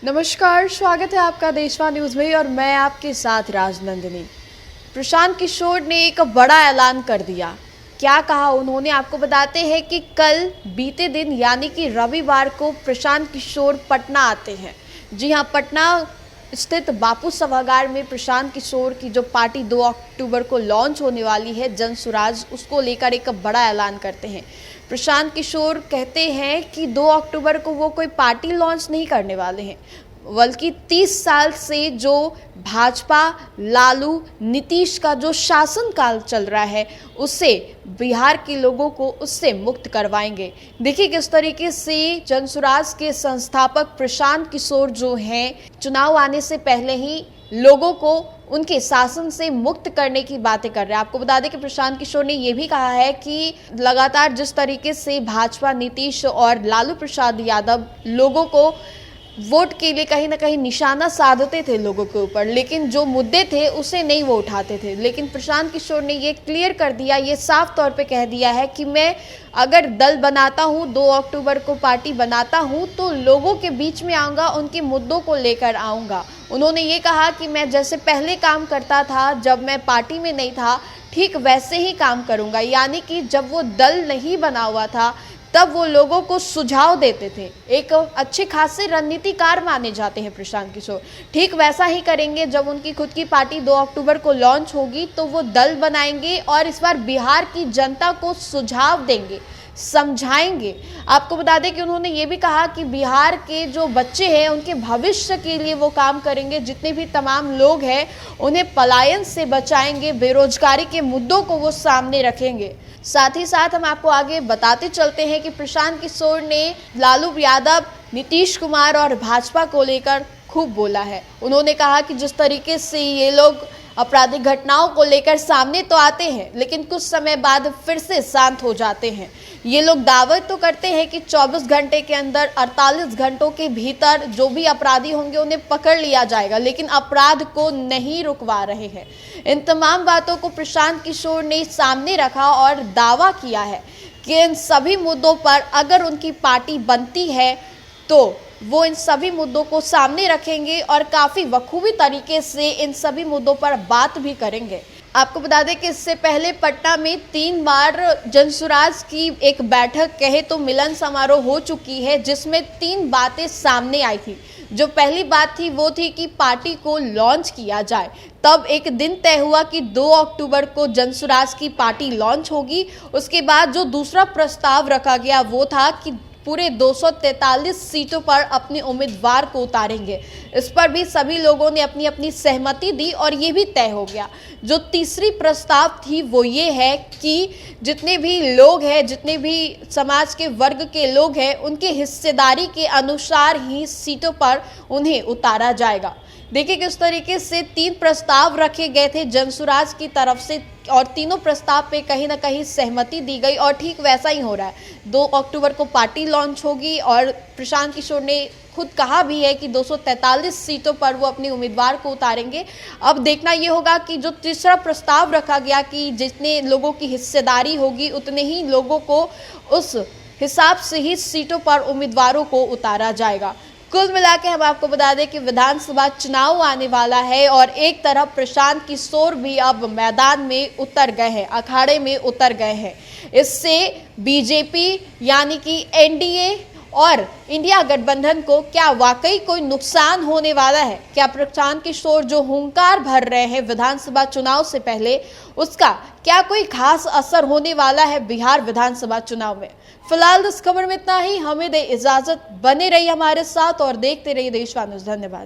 नमस्कार, स्वागत है आपका देशवा न्यूज़ में और मैं आपके साथ राजनंदिनी। प्रशांत किशोर ने एक बड़ा ऐलान कर दिया। क्या कहा उन्होंने, आपको बताते हैं कि कल बीते दिन यानी कि रविवार को प्रशांत किशोर पटना आते हैं। जी हां, पटना स्थित बापू सभागार में प्रशांत किशोर की जो पार्टी 2 अक्टूबर को लॉन्च होने वाली है, जन सुराज, उसको लेकर एक बड़ा ऐलान करते हैं। प्रशांत किशोर कहते हैं कि 2 अक्टूबर को वो कोई पार्टी लॉन्च नहीं करने वाले हैं, बल्कि 30 साल से जो भाजपा, लालू, नीतीश का जो शासनकाल चल रहा है, उससे बिहार के लोगों को उससे मुक्त करवाएंगे। देखिए किस तरीके से जनसुराज के संस्थापक प्रशांत किशोर जो हैं, चुनाव आने से पहले ही लोगों को उनके शासन से मुक्त करने की बातें कर रहे हैं। आपको बता दें कि प्रशांत किशोर ने यह भी कहा है कि लगातार जिस तरीके से भाजपा, नीतीश और लालू प्रसाद यादव लोगों को वोट के लिए कहीं ना कहीं निशाना साधते थे लोगों के ऊपर, लेकिन जो मुद्दे थे उसे नहीं वो उठाते थे। लेकिन प्रशांत किशोर ने ये क्लियर कर दिया, ये साफ तौर पे कह दिया है कि मैं अगर दल बनाता हूँ, 2 अक्टूबर को पार्टी बनाता हूँ, तो लोगों के बीच में आऊँगा, उनके मुद्दों को लेकर आऊँगा। उन्होंने ये कहा कि मैं जैसे पहले काम करता था जब मैं पार्टी में नहीं था, ठीक वैसे ही काम करूँगा। यानी कि जब वो दल नहीं बना हुआ था तब वो लोगों को सुझाव देते थे। एक अच्छे खासे रणनीतिकार माने जाते हैं प्रशांत किशोर। ठीक वैसा ही करेंगे जब उनकी खुद की पार्टी 2 अक्टूबर को लॉन्च होगी, तो वो दल बनाएंगे और इस बार बिहार की जनता को सुझाव देंगे, समझाएंगे। आपको बता दें कि उन्होंने ये भी कहा कि बिहार के जो बच्चे हैं उनके भविष्य के लिए वो काम करेंगे। जितने भी तमाम लोग हैं उन्हें पलायन से बचाएंगे, बेरोजगारी के मुद्दों को वो सामने रखेंगे। साथ ही साथ हम आपको आगे बताते चलते हैं कि प्रशांत किशोर ने लालू यादव, नीतीश कुमार और भाजपा को लेकर खूब बोला है। उन्होंने कहा कि जिस तरीके से ये लोग आपराधिक घटनाओं को लेकर सामने तो आते हैं, लेकिन कुछ समय बाद फिर से शांत हो जाते हैं। ये लोग दावे तो करते हैं कि 24 घंटे के अंदर, 48 घंटों के भीतर जो भी अपराधी होंगे उन्हें पकड़ लिया जाएगा, लेकिन अपराध को नहीं रुकवा रहे हैं। इन तमाम बातों को प्रशांत किशोर ने सामने रखा और दावा किया है कि इन सभी मुद्दों पर अगर उनकी पार्टी बनती है तो वो इन सभी मुद्दों को सामने रखेंगे और काफ़ी बखूबी तरीके से इन सभी मुद्दों पर बात भी करेंगे। आपको बता दें कि इससे पहले पटना में 3 बार जनसुराज की एक बैठक, कहे तो मिलन समारोह हो चुकी है, जिसमें 3 बातें सामने आई थी। जो पहली बात थी वो थी कि पार्टी को लॉन्च किया जाए। तब एक दिन तय हुआ कि 2 अक्टूबर को जनसुराज की पार्टी लॉन्च होगी। उसके बाद जो दूसरा प्रस्ताव रखा गया वो था कि पूरे 243 सीटों पर अपने उम्मीदवार को उतारेंगे। इस पर भी सभी लोगों ने अपनी अपनी सहमति दी और ये भी तय हो गया। जो तीसरी प्रस्ताव थी वो ये है कि जितने भी लोग हैं, जितने भी समाज के वर्ग के लोग हैं, उनके हिस्सेदारी के अनुसार ही सीटों पर उन्हें उतारा जाएगा। देखिए किस तरीके से 3 प्रस्ताव रखे गए थे जनसुराज की तरफ से और तीनों प्रस्ताव पे कहीं ना कहीं सहमति दी गई और ठीक वैसा ही हो रहा है। 2 अक्टूबर को पार्टी लॉन्च होगी और प्रशांत किशोर ने खुद कहा भी है कि 243 सीटों पर वो अपने उम्मीदवार को उतारेंगे। अब देखना ये होगा कि जो तीसरा प्रस्ताव रखा गया कि जितने लोगों की हिस्सेदारी होगी उतने ही लोगों को उस हिसाब से ही सीटों पर उम्मीदवारों को उतारा जाएगा। कुल मिला के हम आपको बता दें कि विधानसभा चुनाव आने वाला है और एक तरफ प्रशांत किशोर भी अब मैदान में उतर गए हैं, अखाड़े में उतर गए हैं। इससे बीजेपी यानी कि एनडीए और इंडिया गठबंधन को क्या वाकई कोई नुकसान होने वाला है? क्या प्रशांत किशोर जो हुंकार भर रहे हैं विधानसभा चुनाव से पहले, उसका क्या कोई खास असर होने वाला है बिहार विधानसभा चुनाव में? फिलहाल इस खबर में इतना ही। हमें दे इजाजत, बने रहिए हमारे साथ और देखते रहिए देशवा न्यूज़। धन्यवाद।